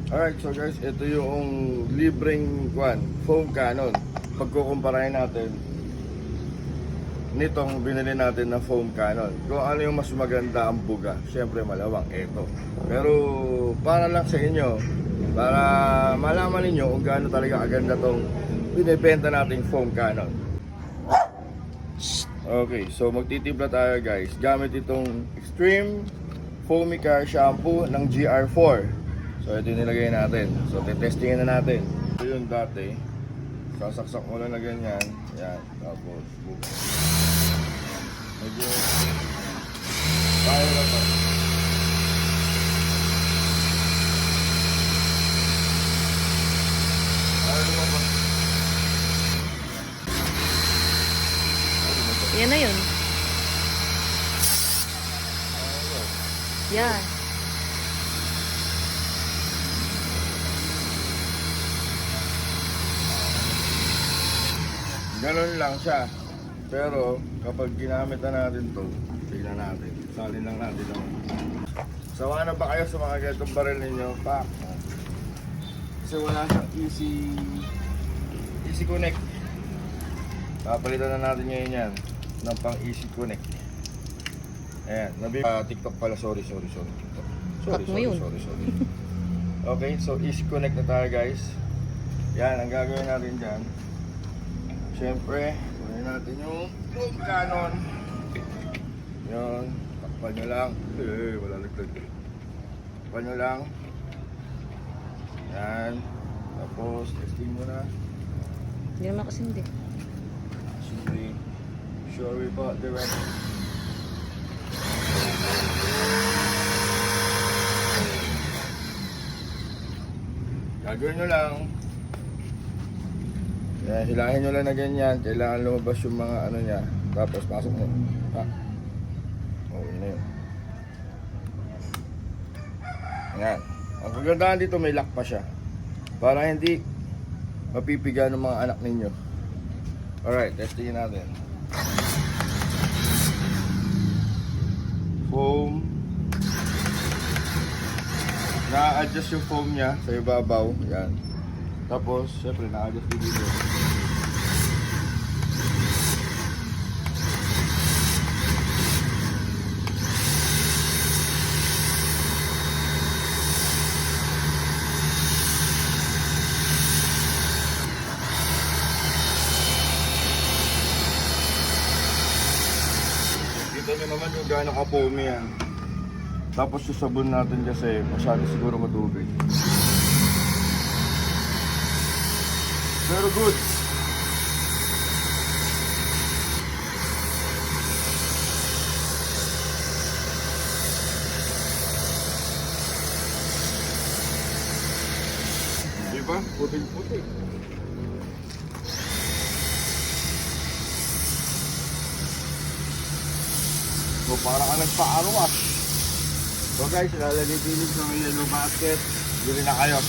Alright, so guys, ito yung libreng foam cannon. Pagkukumparahin natin nitong binili natin na foam cannon. Kung ano yung mas maganda ang buga, syempre malawang ito. Pero para lang sa inyo, para malaman ninyo kung gaano talaga kaganda tong binibenta nating foam cannon. Okay, so magtitimpla tayo guys. Gamit itong Extreme Foamica shampoo ng GR4. So ito yung nilagay natin. So testingin na natin. Ito yung dati. Sasaksak mo lang na ganyan. Yan. Tapos medyo kaya na to. Yan na yun. Yan. Ganon lang siya. Pero kapag ginamit na natin to, tignan natin. Salin lang natin lang. Sawa na ba kayo sa mga ganitong baril ninyo? Pak. Kasi wala siyang easy connect. Papalitan na natin ngayon yan ng pang easy connect. Ayan, TikTok pala, sorry. Sorry. Okay, so easy connect na tayo guys. Yan, ang gagawin natin dyan. Siyempre, kunin natin yung foam cannon. Yan, takpan nyo lang. Wala nagtag. Takpan nyo lang. Yan, tapos testing mo na. Hindi naman kasi hindi. Sure we bought the right. Gagawin nyo lang. Yan, hilahin nyo lang na ganyan. Kailangan lumabas yung mga ano niya. Tapos pasok mo. Ha? Okay na yun. Yan. Ang kagandahan dito may lock pa siya. Para hindi mapipiga ng mga anak ninyo. Alright, testingin natin. Foam. Na-adjust yung foam niya sa ibabaw. Yan. Tapos, syempre, na-adjust din dito. Kita nyo naman yung gaano ka-foamy yan. Tapos yung sabon natin kasi masyado siguro matubig. Pero good. Diba? Puting-puti. So parang ka nagpa-arwash. So guys, lalagay sa yellow basket. Bili na kayo.